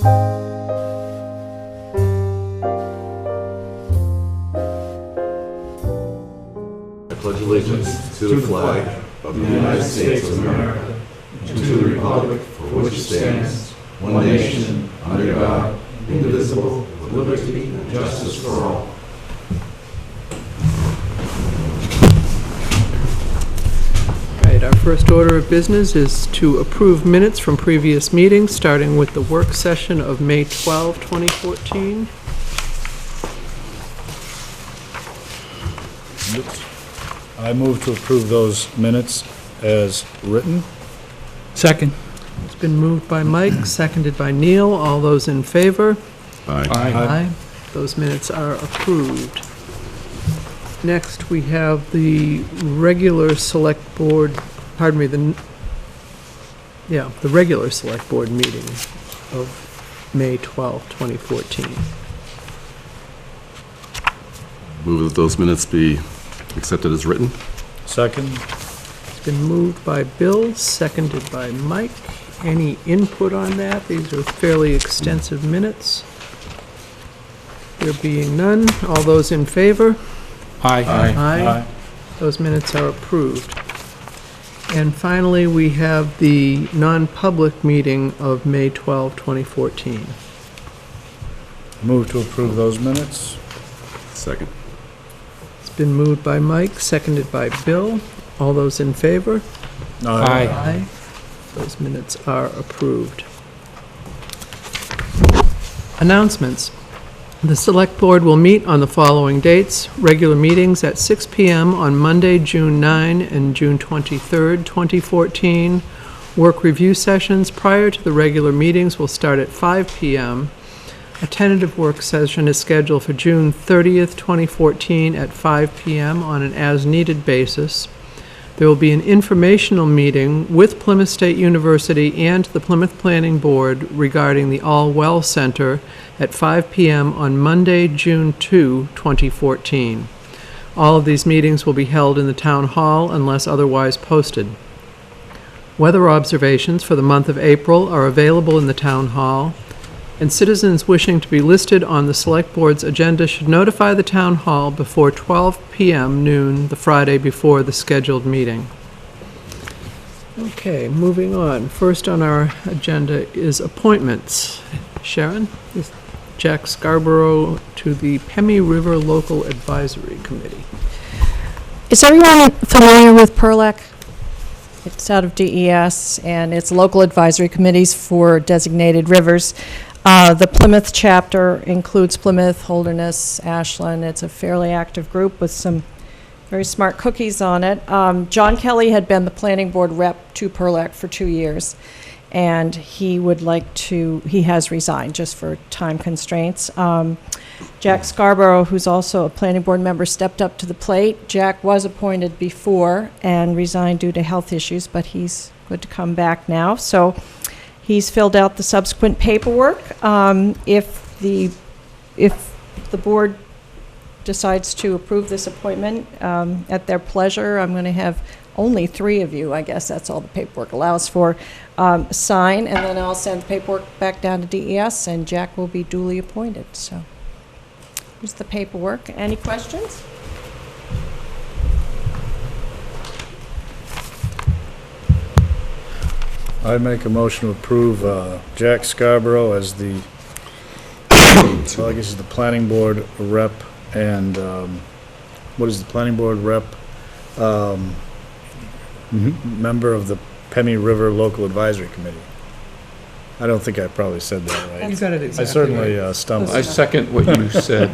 I pledge allegiance to the flag of the United States of America and to the republic for which it stands, one nation, under God, indivisible, with liberty and justice for all. Our first order of business is to approve minutes from previous meetings, starting with the work session of May 12, 2014. I move to approve those minutes as written. Second. It's been moved by Mike, seconded by Neil. All those in favor? Aye. Aye. Those minutes are approved. Next, we have the regular select board, pardon me, the regular select board meeting of May 12, 2014. Move that those minutes be accepted as written. Second. It's been moved by Bill, seconded by Mike. Any input on that? These are fairly extensive minutes. There being none, all those in favor? Aye. Aye. Those minutes are approved. And finally, we have the non-public meeting of May 12, 2014. Move to approve those minutes. Second. It's been moved by Mike, seconded by Bill. All those in favor? Aye. Aye. Those minutes are approved. Announcements. The Select Board will meet on the following dates. Regular meetings at 6 p.m. on Monday, June 9 and June 23rd, 2014. Work review sessions prior to the regular meetings will start at 5 p.m. A tentative work session is scheduled for June 30th, 2014 at 5 p.m. on an as-needed basis. There will be an informational meeting with Plymouth State University and the Plymouth Planning Board regarding the All Well Center at 5 p.m. on Monday, June 2, 2014. All of these meetings will be held in the Town Hall unless otherwise posted. Weather observations for the month of April are available in the Town Hall, and citizens wishing to be listed on the Select Board's agenda should notify the Town Hall before 12 p.m. noon the Friday before the scheduled meeting. Okay, moving on. First on our agenda is appointments. Sharon? Is Jack Scarborough to the Pemmy River Local Advisory Committee. Is everyone familiar with PERLAC? It's out of DES, and it's local advisory committees for designated rivers. The Plymouth chapter includes Plymouth, Holderness, Ashland. It's a fairly active group with some very smart cookies on it. John Kelly had been the planning board rep to PERLAC for 2 years, and he has resigned just for time constraints. Jack Scarborough, who's also a planning board member, stepped up to the plate. Jack was appointed before and resigned due to health issues, but he's good to come back now. So he's filled out the subsequent paperwork. If the board decides to approve this appointment at their pleasure, I'm going to have only 3 of you, I guess that's all the paperwork allows for, sign, and then I'll send the paperwork back down to DES, and Jack will be duly appointed. So here's the paperwork. Any questions? I make a motion to approve Jack Scarborough as the, well, I guess is the planning board rep, and what is the planning board rep? Member of the Pemmy River Local Advisory Committee. I don't think I probably said that right. You got it exactly I certainly right. stumbled. I second what you said,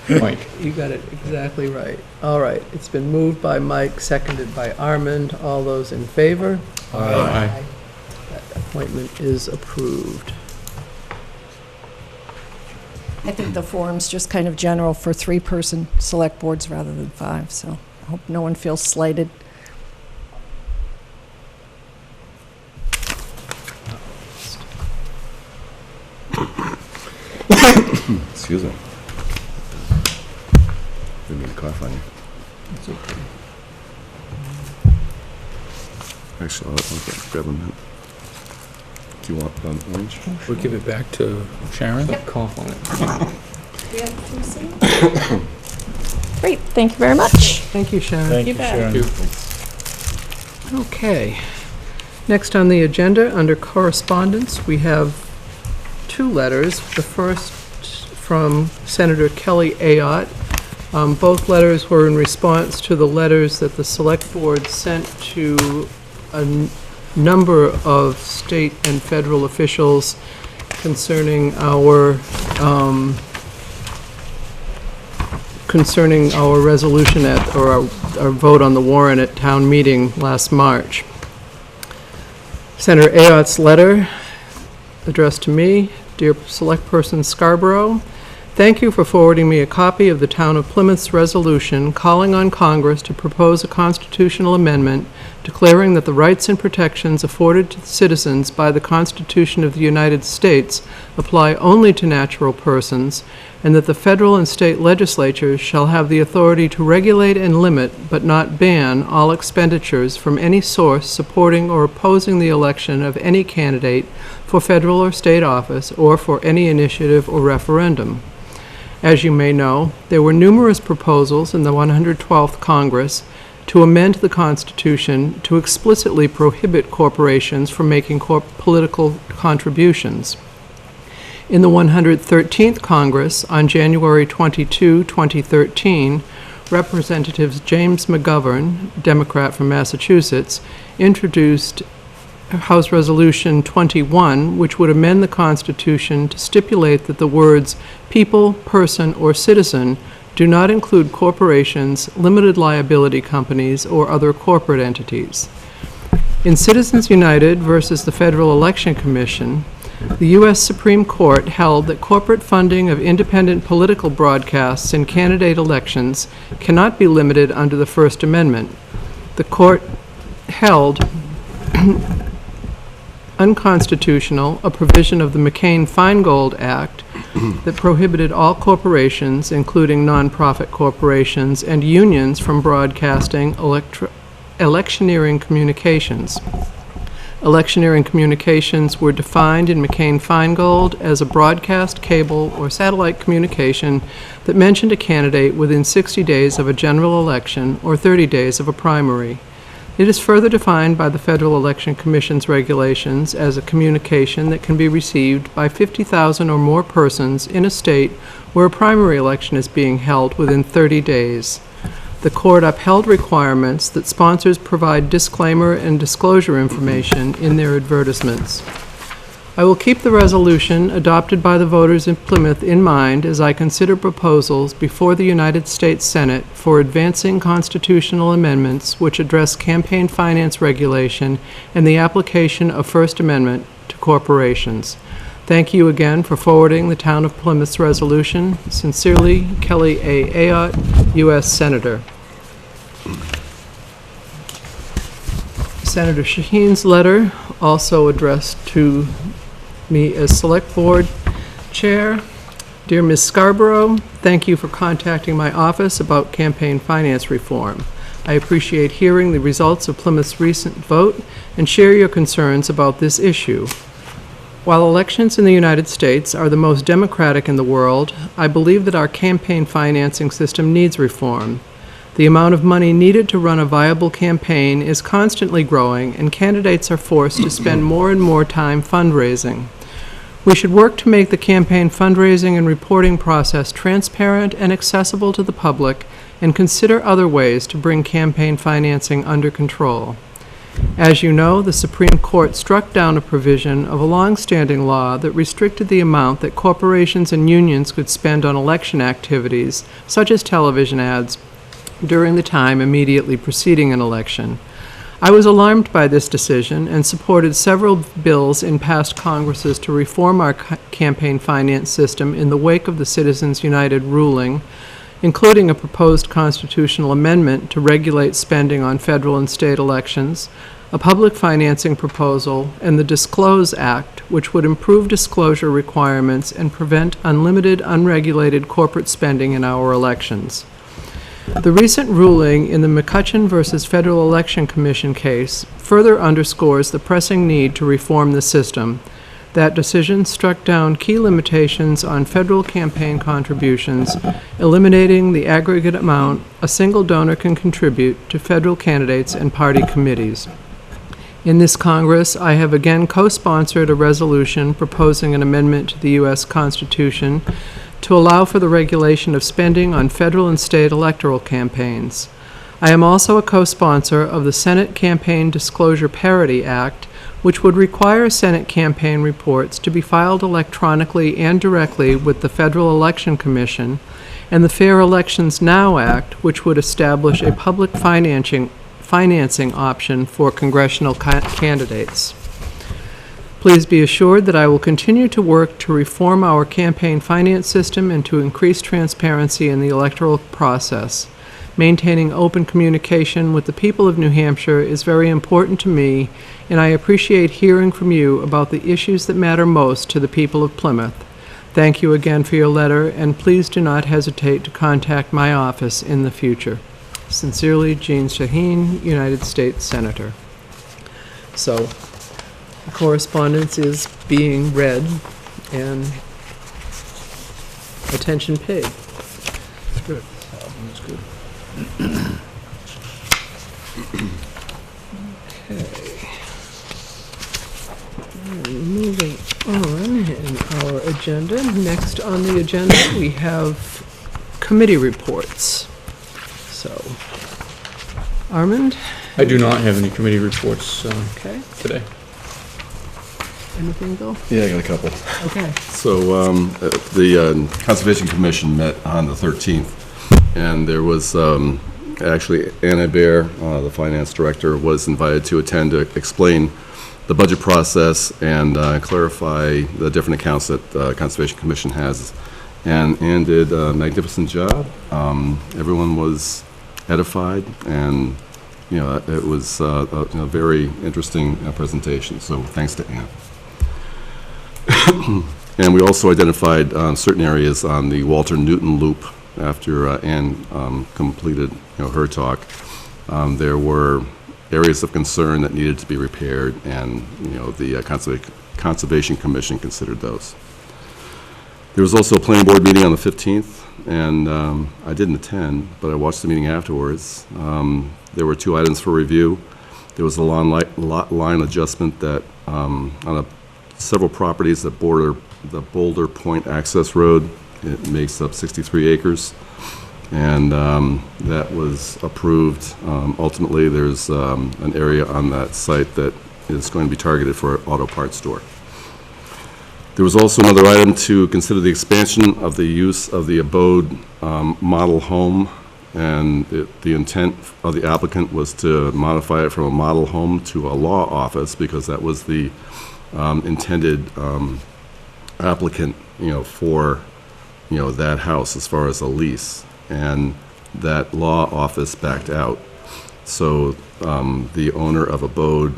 Mike. You got it exactly right. All right, it's been moved by Mike, seconded by Armand. All those in favor? Aye. That appointment is approved. I think the forum's just kind of general for 3-person select boards rather than 5, so I hope no one feels slighted. Excuse me. Didn't mean to cough on you. It's okay. Actually, I'll grab a minute. Do you want orange? We'll give it back to Sharon. Cough on it. Great, thank you very much. Thank you, Sharon. Thank you, You bet. Sharon. Okay. Next on the agenda, under correspondence, we have 2 letters. The first from Senator Kelly Ayotte. Both letters were in response to the letters that the Select Board sent to a number of state and federal officials concerning our resolution or our vote on the warrant at town meeting last March. Senator Ayotte's letter addressed to me: Dear Select Person Scarborough, thank you for forwarding me a copy of the Town of Plymouth's resolution calling on Congress to propose a constitutional amendment declaring that the rights and protections afforded to citizens by the Constitution of the United States apply only to natural persons, and that the federal and state legislatures shall have the authority to regulate and limit, but not ban, all expenditures from any source supporting or opposing the election of any candidate for federal or state office or for any initiative or referendum. As you may know, there were numerous proposals in the 112th Congress to amend the Constitution to explicitly prohibit corporations from making political contributions. In the 113th Congress, on January 22, 2013, Representatives James McGovern, Democrat from Massachusetts, introduced House Resolution 21, which would amend the Constitution to stipulate that the words people, person, or citizen do not include corporations, limited liability companies, or other corporate entities. In Citizens United versus the Federal Election Commission, the U.S. Supreme Court held that corporate funding of independent political broadcasts in candidate elections cannot be limited under the First Amendment. The court held unconstitutional a provision of the McCain-Feingold Act that prohibited all corporations, including nonprofit corporations and unions, from broadcasting electioneering communications. Electioneering communications were defined in McCain-Feingold as a broadcast, cable, or satellite communication that mentioned a candidate within 60 days of a general election or 30 days of a primary. It is further defined by the Federal Election Commission's regulations as a communication that can be received by 50,000 or more persons in a state where a primary election is being held within 30 days. The court upheld requirements that sponsors provide disclaimer and disclosure information in their advertisements. I will keep the resolution adopted by the voters in Plymouth in mind as I consider proposals before the United States Senate for advancing constitutional amendments which address campaign finance regulation and the application of First Amendment to corporations. Thank you again for forwarding the Town of Plymouth's resolution. Sincerely, Kelly A. Ayotte, U.S. Senator. Senator Shaheen's letter, also addressed to me as Select Board Chair. Dear Ms. Scarborough, thank you for contacting my office about campaign finance reform. I appreciate hearing the results of Plymouth's recent vote and share your concerns about this issue. While elections in the United States are the most democratic in the world, I believe that our campaign financing system needs reform. The amount of money needed to run a viable campaign is constantly growing, and candidates are forced to spend more and more time fundraising. We should work to make the campaign fundraising and reporting process transparent and accessible to the public, and consider other ways to bring campaign financing under control. As you know, the Supreme Court struck down a provision of a long-standing law that restricted the amount that corporations and unions could spend on election activities, such as television ads, during the time immediately preceding an election. I was alarmed by this decision and supported several bills in past Congresses to reform our campaign finance system in the wake of the Citizens United ruling, including a proposed constitutional amendment to regulate spending on federal and state elections, a public financing proposal, and the Disclose Act, which would improve disclosure requirements and prevent unlimited, unregulated corporate spending in our elections. The recent ruling in the McCutcheon versus Federal Election Commission case further underscores the pressing need to reform the system, That decision struck down key limitations on federal campaign contributions, eliminating the aggregate amount a single donor can contribute to federal candidates and party committees. In this Congress, I have again co-sponsored a resolution proposing an amendment to the U.S. Constitution to allow for the regulation of spending on federal and state electoral campaigns. I am also a co-sponsor of the Senate Campaign Disclosure Parity Act, which would require Senate campaign reports to be filed electronically and directly with the Federal Election Commission, and the Fair Elections Now Act, which would establish a public financing option for congressional candidates. Please be assured that I will continue to work to reform our campaign finance system and to increase transparency in the electoral process. Maintaining open communication with the people of New Hampshire is very important to me, and I appreciate hearing from you about the issues that matter most to the people of Plymouth. Thank you again for your letter, and please do not hesitate to contact my office in the future. Sincerely, Jean Shaheen, United States Senator. So, the correspondence is being read and attention paid. That's good. That's good. Moving on in our agenda. Next on the agenda, we have committee reports. So, Armand? I do not have any committee reports Okay. today. Anything, Bill? Yeah, I got a couple. Okay. So the Conservation Commission met on the 13th, and there was actually Anna Bear, the finance director, was invited to attend to explain the budget process and clarify the different accounts that the Conservation Commission has. And Ann did a magnificent job. Everyone was edified, and it was a very interesting presentation. So thanks to Ann. And we also identified certain areas on the Walter Newton Loop after Ann completed her talk. There were areas of concern that needed to be repaired, and the Conservation Commission considered those. There was also a planning board meeting on the 15th, and I didn't attend, but I watched the meeting afterwards. There were 2 items for review. There was a lot line adjustment that on several properties that border the Boulder Point Access Road. It makes up 63 acres, and that was approved. Ultimately, there's an area on that site that is going to be targeted for an auto parts store. There was also another item to consider the expansion of the use of the abode model home, and the intent of the applicant was to modify it from a model home to a law office, because that was the intended applicant, for that house as far as a lease, and that law office backed out. So the owner of abode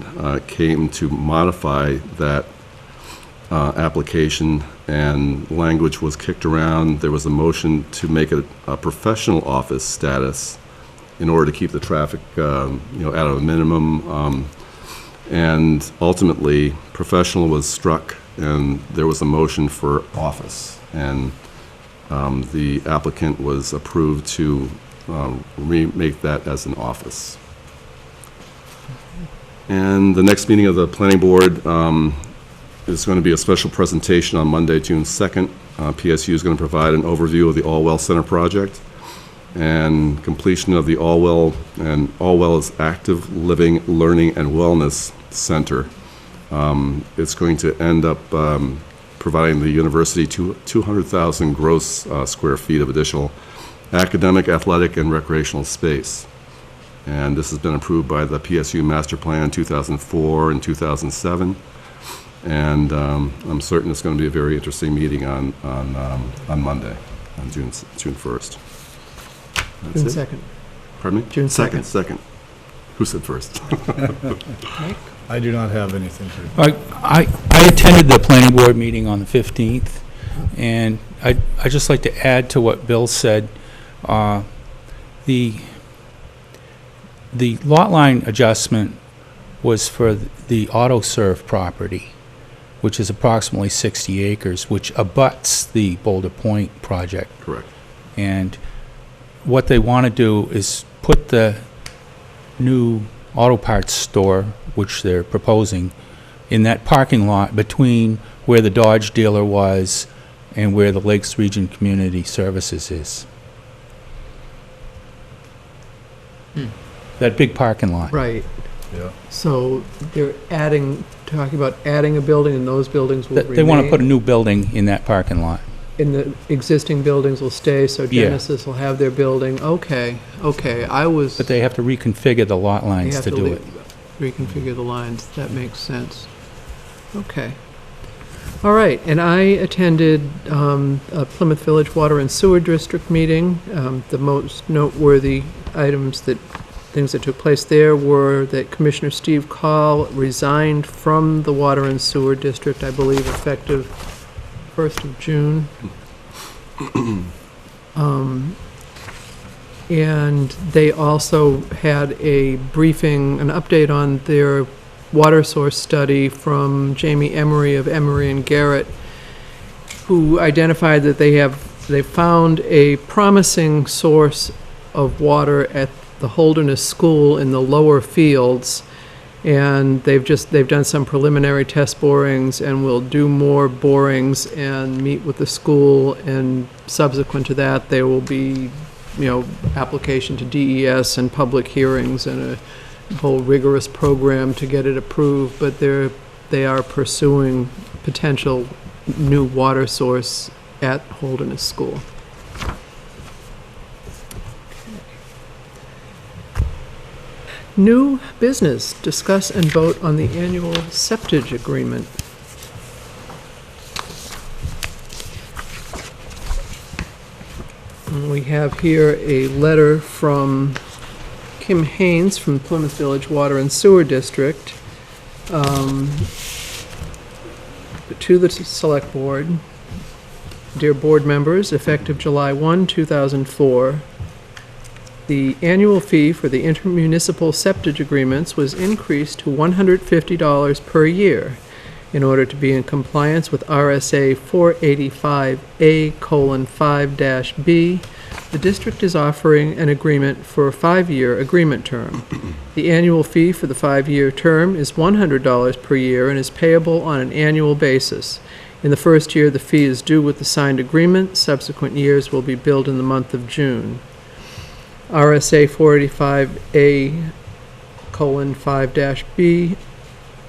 came to modify that application, and language was kicked around. There was a motion to make it a professional office status in order to keep the traffic at a minimum, and ultimately professional was struck, and there was a motion for office, and the applicant was approved to remake that as an office. And the next meeting of the planning board is going to be a special presentation on Monday, June 2nd. PSU is going to provide an overview of the Allwell Center project and completion of the Allwell, and Allwell is Active Living, Learning, and Wellness Center. It's going to end up providing the university 200,000 gross square feet of additional academic, athletic, and recreational space. And this has been approved by the PSU Master Plan 2004 and 2007. And I'm certain it's going to be a very interesting meeting on Monday, on June 1st. That's June it. 2nd. Pardon me? June 2nd. Second. Who said first? I do not have anything to... I attended the planning board meeting on the 15th, and I'd just like to add to what Bill said. The lot line adjustment was for the AutoServe property. which is approximately 60 acres, which abuts the Boulder Point project. Correct. And what they want to do is put the new auto parts store, which they're proposing, in that parking lot between where the Dodge dealer was and where the Lakes Region Community Services is. That big parking lot. Right. Yeah. So they're talking about adding a building, and those buildings will They want to remain? put a new building in that parking lot. And the existing buildings will stay, so Yeah. Genesis will have their building? Okay, But they have to reconfigure the lot They lines have to do it. reconfigure the lines, that makes sense. Okay. All right, and I attended a Plymouth Village Water and Sewer District meeting. The most noteworthy things that took place there were that Commissioner Steve Call resigned from the Water and Sewer District, I believe, effective 1st of June. And they also had a briefing, an update on their water source study from Jamie Emery of Emery and Garrett, who identified that they found a promising source of water at the Holderness School in the lower fields, and they've done some preliminary test borings and will do more borings and meet with the school, and subsequent to that there will be application to DES and public hearings and a whole rigorous program to get it approved, but they are pursuing potential new water source at Holderness School. New business, discuss and vote on the annual septage agreement. And we have here a letter from Kim Haynes from Plymouth Village Water and Sewer District to the Select Board. Dear Board members, effective July 1, 2004, the annual fee for the intermunicipal septage agreements was increased to $150 per year in order to be in compliance with RSA 485A:5-B. The district is offering an agreement for a 5-year agreement term. The annual fee for the 5-year term is $100 per year and is payable on an annual basis. In the first year, the fee is due with the signed agreement. Subsequent years will be billed in the month of June. RSA 485A:5-B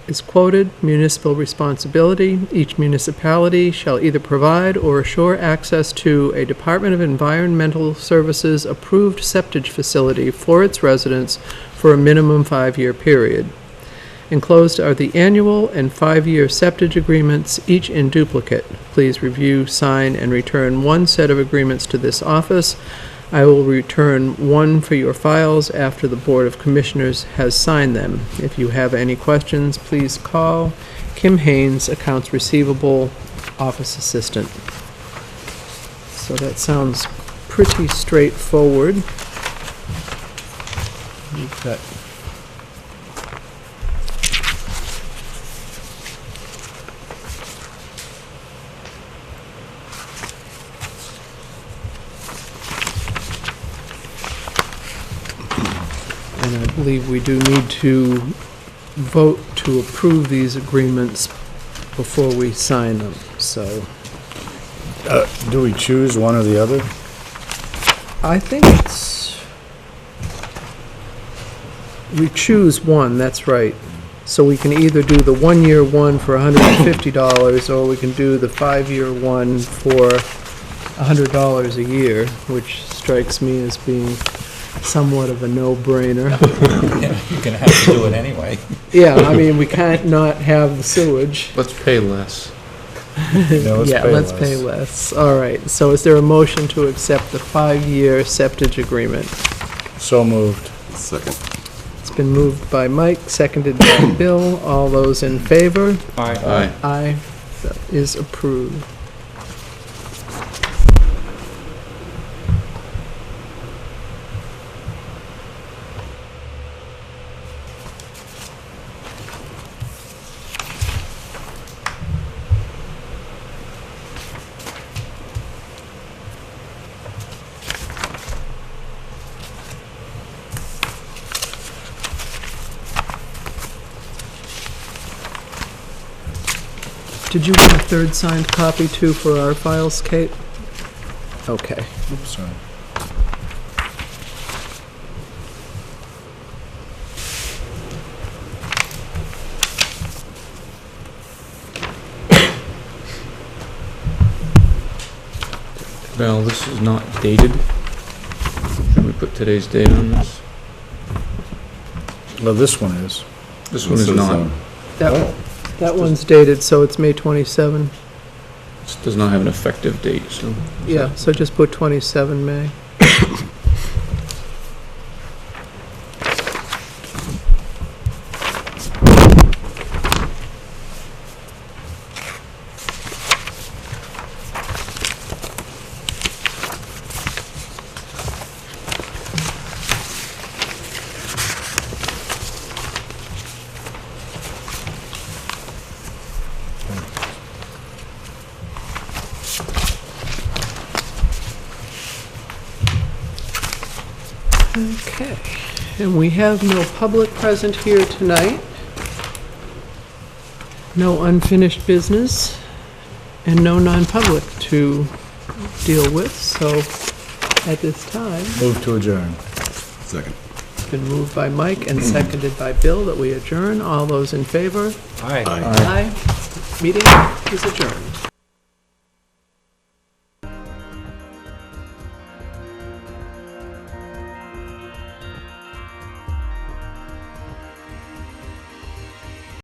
is quoted, municipal responsibility. Each municipality shall either provide or assure access to a Department of Environmental Services approved septage facility for its residents for a minimum 5-year period. Enclosed are the annual and 5-year septage agreements, each in duplicate. Please review, sign, and return one set of agreements to this office. I will return one for your files after the Board of Commissioners has signed them. If you have any questions, please call Kim Haynes, Accounts Receivable Office Assistant. So that sounds pretty straightforward. We've got and I believe we do need to vote to approve these agreements before we sign them, so Do we choose one or the other? I think we choose one, that's right. So we can either do the 1-year one for $150, or we can do the 5-year one for $100 a year, which strikes me as being somewhat of a no-brainer. You're going to have to do it anyway. Yeah, I mean, we can't not have the sewage. Let's pay less. Yeah, let's pay less. All right, so is there a motion to accept the 5-year septage agreement? So moved. Second. It's been moved by Mike, seconded by Bill. All those in favor? Aye. Aye. That is approved. Did you want a third signed copy too for our files, Kate? Okay. Oops, sorry. Val, this is not dated. Should we put today's date on this? Well, this one is. This one is not. That one's dated, so it's May 27. This does not have an effective date, so. Yeah, so just put 27 May. Okay, and we have no public present here tonight, no unfinished business, and no non-public to deal with, so at this time, Move to adjourn. Second. it's been moved by Mike and seconded by Bill that we adjourn. All those in favor? Aye. Aye. Meeting is adjourned.